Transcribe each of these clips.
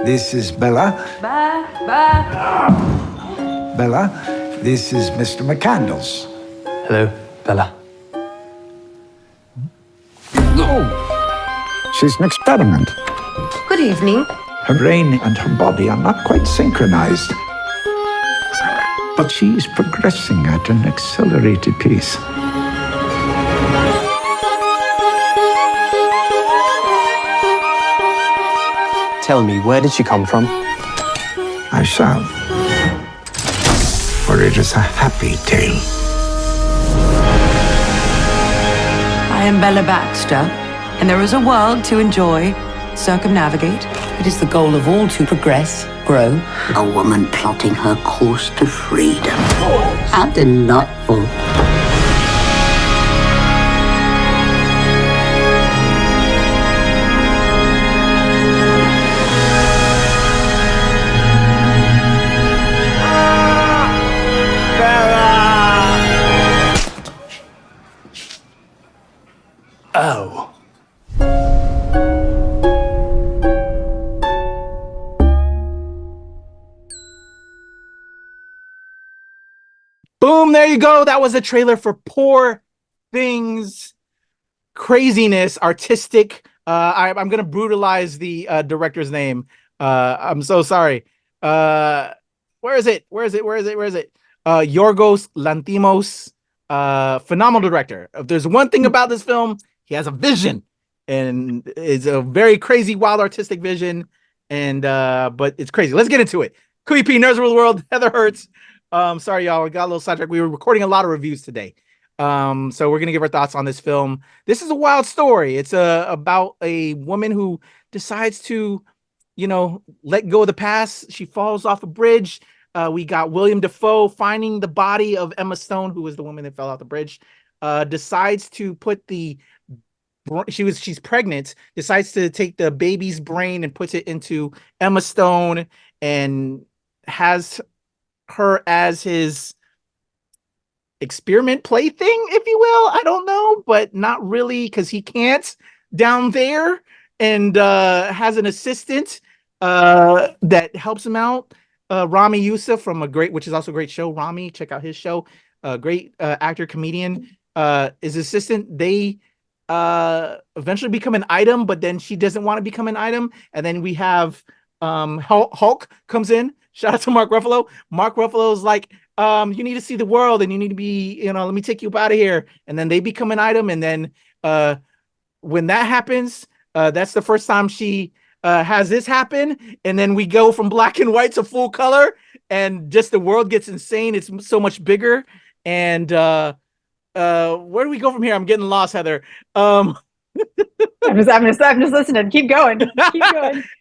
This is Bella. Bella, this is Mr. McCandles. Hello, Bella. Oh, she's an experiment. Good evening. Her brain and her body are not quite synchronized. But she's progressing at an accelerated pace. Tell me, where did she come from? I shall. For it is a happy tale. I am Bella Baxter, and there is a world to enjoy, circumnavigate. It is the goal of all to progress, grow. A woman plotting her course to freedom. How delightful. Oh. Boom, there you go. That was a trailer for Poor Things. Craziness, artistic. I'm going to brutalize the director's name. I'm so sorry. Where is it? Yorgos Lanthimos. Phenomenal director. If there's one thing about this film, he has a vision, and it's a very crazy, wild, artistic vision. And but it's crazy. Let's get into it. Kuya P, Nerds Rule the World, Heather Hertz. Sorry, y'all. We got a little sidetracked. We were recording a lot of reviews today. So we're gonna give our thoughts on this film. This is a wild story. It's about a woman who decides to, let go of the past. She falls off a bridge. We got Willem Dafoe finding the body of Emma Stone, who was the woman that fell off the bridge. Decides to put she's pregnant, decides to take the baby's brain and puts it into Emma Stone and has her as his experiment plaything, if you will. I don't know, but not really, because he can't down there, and has an assistant that helps him out. Ramy Youssef from which is also a great show, Ramy, check out his show. Great actor, comedian, is assistant. They eventually become an item, but then she doesn't want to become an item. And then we have Hulk comes in. Shout out to Mark Ruffalo. Mark Ruffalo's like, you need to see the world, and you need to be, let me take you out of here. And then they become an item. And then when that happens, that's the first time she has this happen. And then we go from black and white to full color, and just the world gets insane. It's so much bigger. And where do we go from here? I'm getting lost, Heather. I'm just listening. Keep going.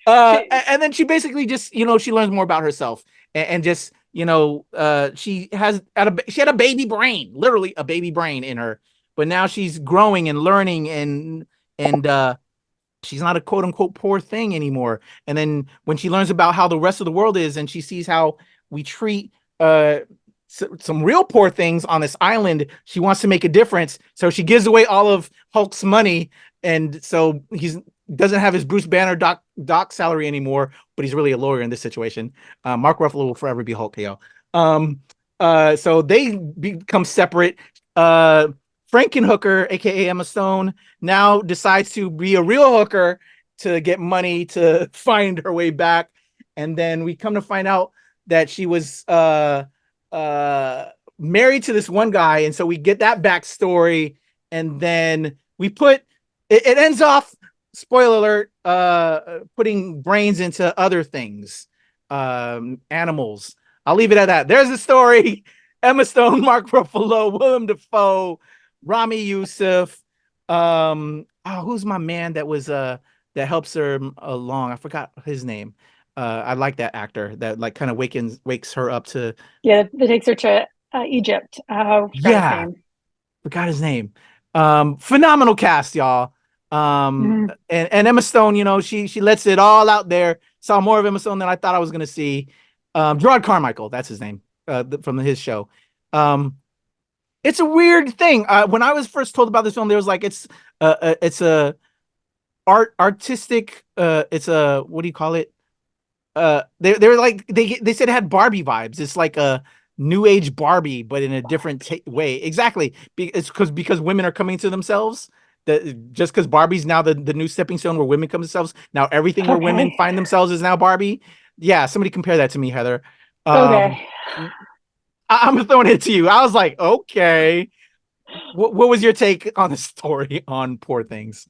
And then she basically just, she learns more about herself, and just, she had a baby brain, literally a baby brain in her, but now she's growing and learning, and she's not a quote unquote poor thing anymore. And then when she learns about how the rest of the world is, and she sees how we treat some real poor things on this island, she wants to make a difference. So she gives away all of Hulk's money. And so he's doesn't have his Bruce Banner doc salary anymore, but he's really a lawyer in this situation. Mark Ruffalo will forever be Hulk, yo. So they become separate. Frankenhooker, aka Emma Stone, now decides to be a real hooker to get money to find her way back. And then we come to find out that she was married to this one guy, and so we get that backstory. And then we put it ends off, spoiler alert, putting brains into other things, animals. I'll leave it at that. There's the story. Emma Stone, Mark Ruffalo, Willem Dafoe, Ramy Youssef. Who's my man that was that helps her along? I forgot his name. I like that actor that like kind of wakes her up to. Yeah, that takes her to Egypt. Forgot his name. Phenomenal cast, y'all. And Emma Stone, she lets it all out there. Saw more of Emma Stone than I thought I was gonna see. Jerrod Carmichael, that's his name, from his show. It's a weird thing. When I was first told about this film, there was like it's a artistic. It's a, what do you call it? they were like they said it had Barbie vibes. It's like a new age Barbie, but in a different way. Exactly. It's because women are coming to themselves. Just because Barbie's now the new stepping stone where women come to themselves. Now everything where women find themselves is now Barbie. Yeah, somebody compare that to me, Heather. Okay. I'm throwing it to you. I was like, okay. What was your take on the story on Poor Things?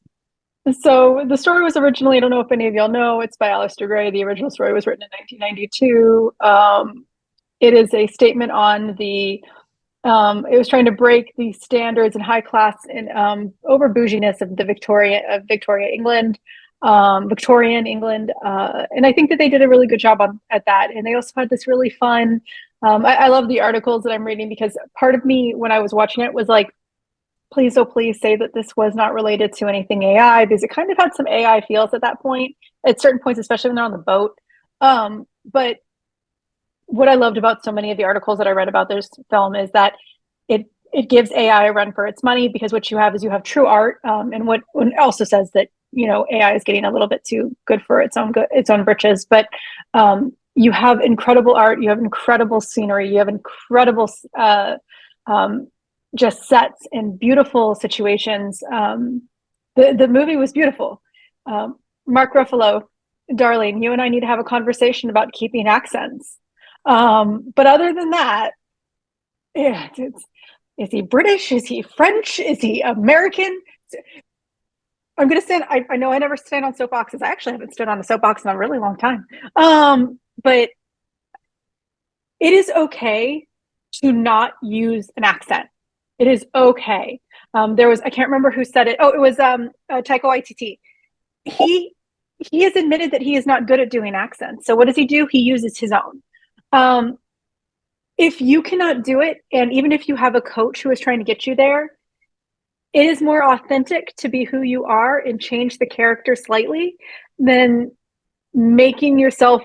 So the story was originally, I don't know if any of y'all know, it's by Alistair Gray. The original story was written in 1992. It is a statement on it was trying to break the standards and high class and over bouginess of the Victorian England. And I think that they did a really good job at that. And they also had this really fun, I love the articles that I'm reading, because part of me when I was watching it was like, please, oh please say that this was not related to anything AI, because it kind of had some AI feels at that point, at certain points, especially when they're on the boat. But what I loved about so many of the articles that I read about this film is that it gives AI a run for its money, because what you have is you have true art, and what also says that, you know, AI is getting a little bit too good for its own britches, but you have incredible art, you have incredible scenery, you have incredible just sets and beautiful situations. The movie was beautiful. Mark Ruffalo, darling, you and I need to have a conversation about keeping accents. But other than that, yeah, is he British? Is he French? Is he American? I'm going to stand. I know I never stand on soapboxes. I actually haven't stood on a soapbox in a really long time. But it is okay to not use an accent. It is okay. I can't remember who said it. Oh, it was Taika Waititi. He has admitted that he is not good at doing accents. So what does he do? He uses his own. If you cannot do it, and even if you have a coach who is trying to get you there, it is more authentic to be who you are and change the character slightly than making yourself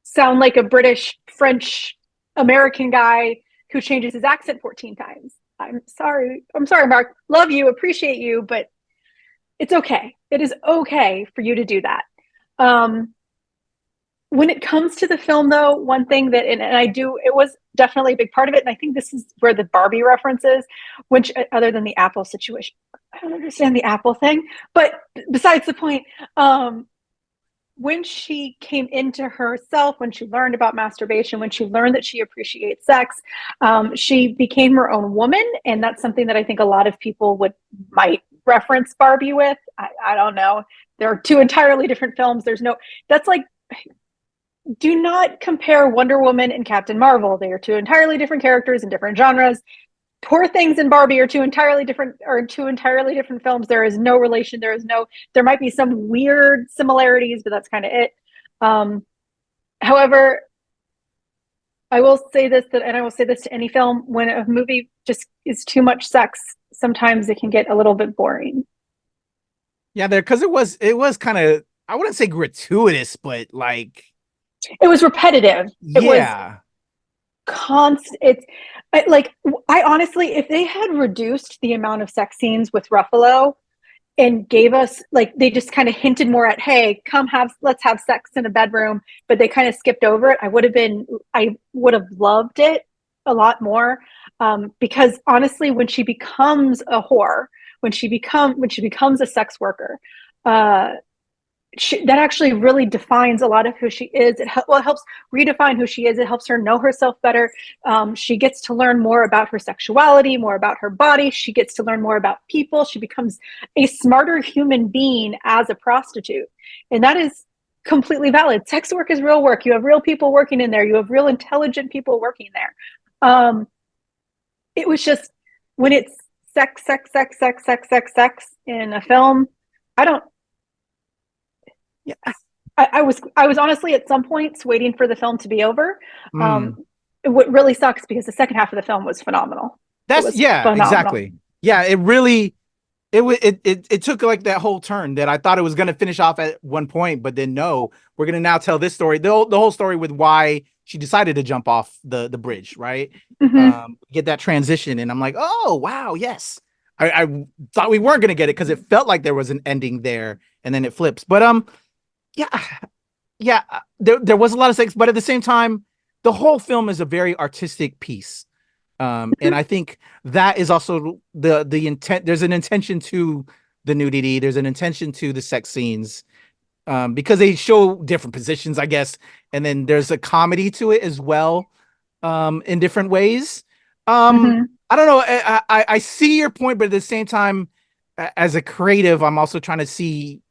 sound like a British, French, American guy who changes his accent 14 times. I'm sorry, Mark. Love you, appreciate you, but it's okay. It is okay for you to do that. When it comes to the film, though, one thing that, and it was definitely a big part of it, and I think this is where the Barbie reference is, which, other than the Apple situation, I don't understand the Apple thing, but besides the point, when she came into herself, when she learned about masturbation, when she learned that she appreciates sex, she became her own woman. And that's something that I think a lot of people might reference Barbie with. I don't know. There are two entirely different films. That's like, do not compare Wonder Woman and Captain Marvel. They are two entirely different characters in different genres. Poor Things and Barbie are two entirely different films. There is no relation. There might be some weird similarities, but that's kind of it. However, I will say this, and I will say this to any film, when a movie just is too much sex, sometimes it can get a little bit boring. Yeah, because it was kind of, I wouldn't say gratuitous, but like, it was repetitive. It was constant. I honestly, if they had reduced the amount of sex scenes with Ruffalo and gave us, like, they just kind of hinted more at, hey, let's have sex in a bedroom, but they kind of skipped over it, I would have loved it a lot more. Because honestly, when she becomes a whore, when she becomes a sex worker, that actually really defines a lot of who she is. It helps redefine who she is. It helps her know herself better. She gets to learn more about her sexuality, more about her body. She gets to learn more about people. She becomes a smarter human being as a prostitute. And that is completely valid. Sex work is real work. You have real people working in there. You have real intelligent people working there. It was just, when it's sex in a film, I was honestly at some points waiting for the film to be over. What really sucks, because the second half of the film was phenomenal. Phenomenal. Exactly. Yeah, it took like that whole turn that I thought it was going to finish off at one point, but then no, we're going to now tell this story, the whole story with why she decided to jump off the bridge, right? Mm-hmm. Get that transition, and I'm like, oh wow, yes. I thought we weren't going to get it because it felt like there was an ending there, and then it flips. But yeah, yeah, there was a lot of sex, but at the same time, the whole film is a very artistic piece. And I think that is also the intent. There's an intention to the nudity. There's an intention to the sex scenes, because they show different positions, I guess. And then there's a comedy to it as well, in different ways. I don't know. I see your point, but at the same time, as a creative, I'm also trying to see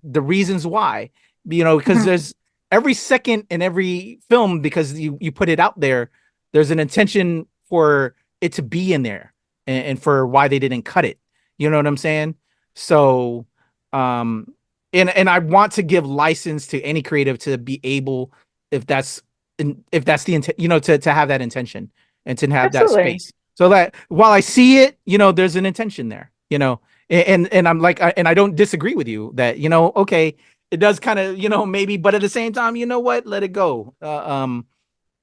the reasons why, because there's every second in every film, because you put it out there, there's an intention for it to be in there, and for why they didn't cut it. You know what I'm saying? So, and I want to give license to any creative to be able, if that's the intent, to have that intention and to have that space. So that while I see it, there's an intention there, and I'm like, and I don't disagree with you that, okay, it does kind of, maybe, but at the same time, you know what, let it go.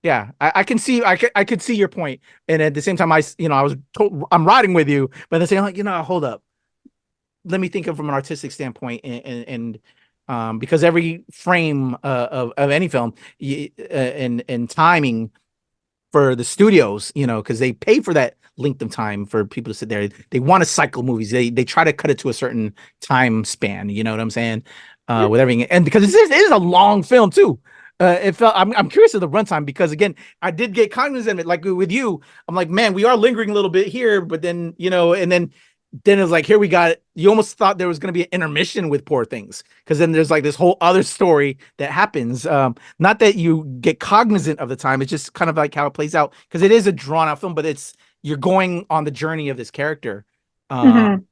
Yeah, I can see, I could see your point. And at the same time, I'm riding with you, but at the same time, hold up. Let me think of from an artistic standpoint, and because every frame of any film, and timing for the studios, because they pay for that length of time for people to sit there. They want to cycle movies. They try to cut it to a certain time span. You know what I'm saying? With everything, and because it is a long film too. It felt. I'm curious of the runtime, because again, I did get cognizant of it. Like with you, I'm like, man, we are lingering a little bit here, but then and then it was like, here we got it. You almost thought there was going to be an intermission with Poor Things, because then there's like this whole other story that happens. Not that you get cognizant of the time. It's just kind of like how it plays out, because it is a drawn out film, but you're going on the journey of this character. And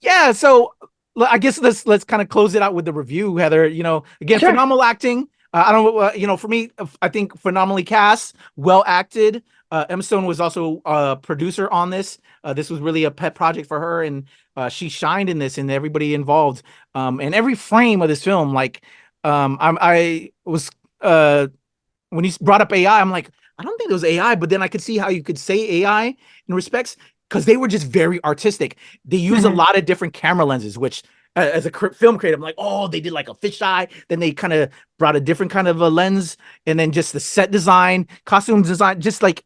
yeah, so I guess let's kind of close it out with the review, Heather. Again, sure. Phenomenal acting. I don't, for me, I think phenomenally cast, well acted. Emma Stone was also a producer on this. This was really a pet project for her, and she shined in this, and everybody involved. And every frame of this film, like, I was when you brought up AI, I'm like, I don't think it was AI, but then I could see how you could say AI in respects, because they were just very artistic. They use a lot of different camera lenses, which as a film creator, I'm like, oh, they did like a fisheye. Then they kind of brought a different kind of a lens, and then just the set design, costume design, just like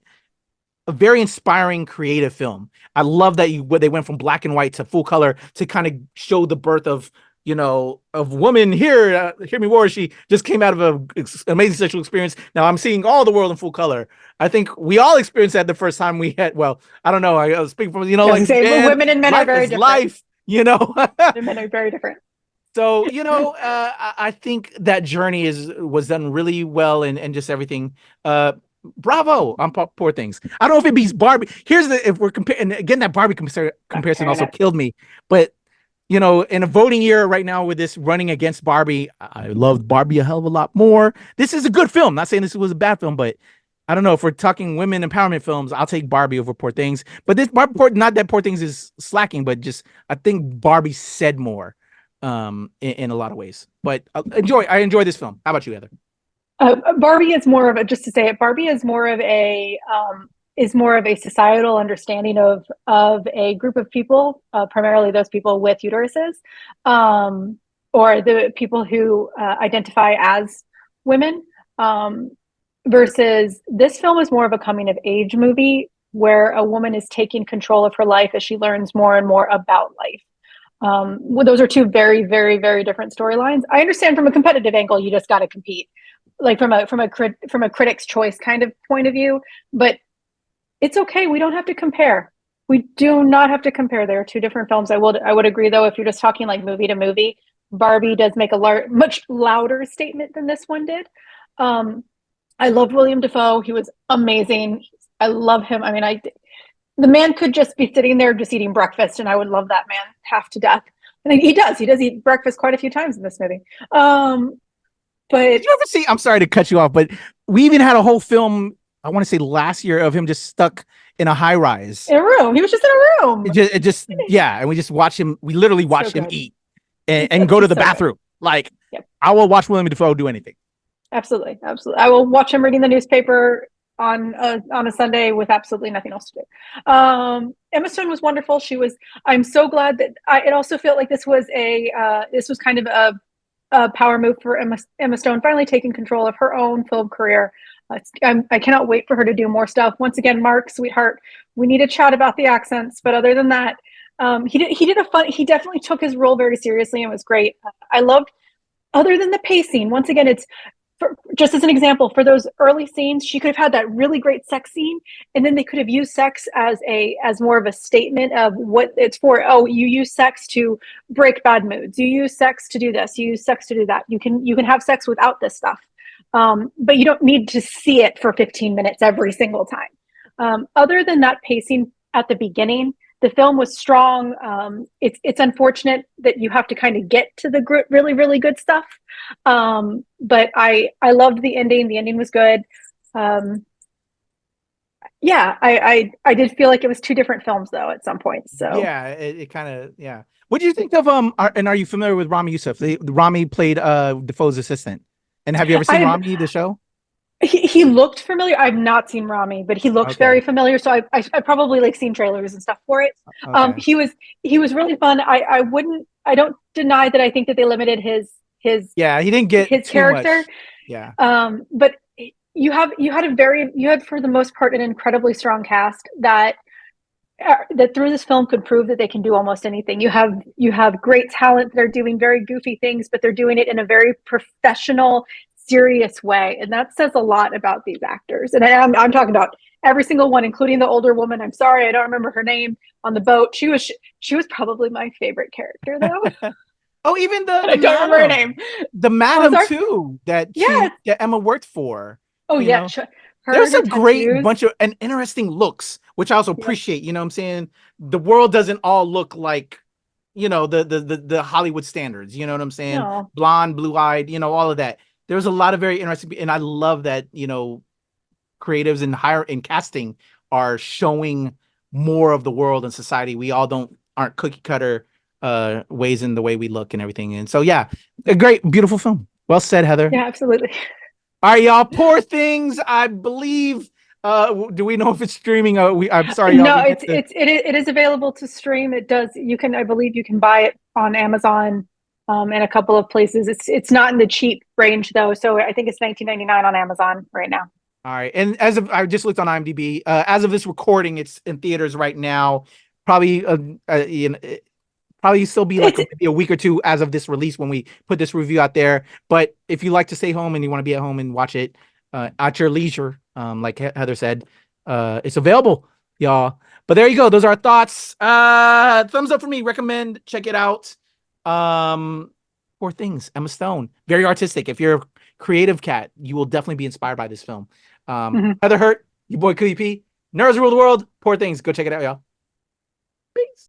a very inspiring, creative film. I love that they went from black and white to full color to kind of show the birth of, of woman here. Hear me war. She just came out of an amazing sexual experience. Now I'm seeing all the world in full color. I think we all experienced that the first time we had. Well, I don't know. I was speaking from, like, women and men are very different. Life. Men are very different. So, I think that journey was done really well, and just everything. Bravo on Poor Things. I don't know if it beats Barbie. If we're comparing, and again, that Barbie comparison also killed me. But, in a voting year right now with this running against Barbie, I loved Barbie a hell of a lot more. This is a good film. Not saying this was a bad film, but I don't know, if we're talking women empowerment films, I'll take Barbie over Poor Things. But this not that Poor Things is slacking, but just I think Barbie said more in a lot of ways. But I enjoy this film. How about you, Heather? Barbie is more of Barbie is more of a societal understanding of a group of people, primarily those people with uteruses, or the people who identify as women. Versus this film is more of a coming of age movie, where a woman is taking control of her life as she learns more and more about life. Well, those are two very, very, very different storylines. I understand from a competitive angle, you just got to compete, like from a critic's choice kind of point of view. But it's okay. We don't have to compare. We do not have to compare. There are two different films. I would agree, though, if you're just talking like movie to movie, Barbie does make a much louder statement than this one did. I loved Willem Dafoe. He was amazing. I love him. I mean, the man could just be sitting there just eating breakfast, and I would love that man half to death. And he does eat breakfast quite a few times in this movie. But did you ever see, I'm sorry to cut you off, but we even had a whole film, I want to say last year, of him just stuck in a high rise. In a room. He was just in a room. It just yeah. And we just watch him. We literally watch him eat and go to the bathroom. Good. Like, yep. I will watch Willem Dafoe do anything. Absolutely. Absolutely. I will watch him reading the newspaper on a Sunday with absolutely nothing else to do. Emma Stone was wonderful. I'm so glad that it also felt like this was kind of power move for Emma Stone, finally taking control of her own film career. I cannot wait for her to do more stuff. Once again, Mark, sweetheart, we need to chat about the accents. But other than that, he definitely took his role very seriously and was great. I loved, other than the pacing, once again, just as an example, for those early scenes, she could have had that really great sex scene, and then they could have used sex as more of a statement of what it's for. Oh, you use sex to break bad moods. You use sex to do this. You use sex to do that. You can have sex without this stuff, but you don't need to see it for 15 minutes every single time. Other than that pacing at the beginning, the film was strong. It's unfortunate that you have to kind of get to the really, really good stuff. But I loved the ending. The ending was good. Yeah, I did feel like it was two different films though at some point. So yeah, it kind of, yeah. What do you think of and are you familiar with Ramy Youssef? Ramy played Dafoe's assistant. And have you ever seen Ramy the show? He looked familiar. I've not seen Ramy, but he looked very familiar. So I probably like seen trailers and stuff for it. Okay. He was really fun. I don't deny that I think that they limited his yeah, he didn't get his character. Much. Yeah. But you had for the most part an incredibly strong cast that through this film could prove that they can do almost anything. You have great talent that are doing very goofy things, but they're doing it in a very professional, serious way, and that says a lot about these actors. And I'm talking about every single one, including the older woman. I'm sorry, I don't remember her name, on the boat. She was probably my favorite character, though. Oh, even I don't remember her name. The madam too that Emma worked for. Oh yeah, there's a great bunch of and interesting looks, which I also appreciate. You know what I'm saying? The world doesn't all look like, the Hollywood standards. You know what I'm saying? No. Blonde, blue-eyed, all of that. There's a lot of very interesting, and I love that, creatives and casting are showing more of the world and society. We all aren't cookie cutter ways in the way we look and everything. And so, yeah, a great, beautiful film. Well said, Heather. Yeah, absolutely. All right, y'all. Poor Things, I believe. Do we know if it's streaming? I'm sorry. No, it is available to stream. I believe you can buy it on Amazon. In a couple of places. It's not in the cheap range though, so I think it's $19.99 on Amazon right now. All right, and I just looked on IMDb. As of this recording, it's in theaters right now. Probably, probably still be like maybe a week or two as of this release when we put this review out there. But if you like to stay home and you want to be at home and watch it at your leisure, like Heather said, it's available, y'all. But there you go. Those are our thoughts. Thumbs up for me. Recommend. Check it out. Poor Things, Emma Stone, very artistic. If you're a creative cat, you will definitely be inspired by this film. Heather Hurt, your boy Kuya P, Nerds Rule the World. Poor Things, go check it out, y'all. Peace.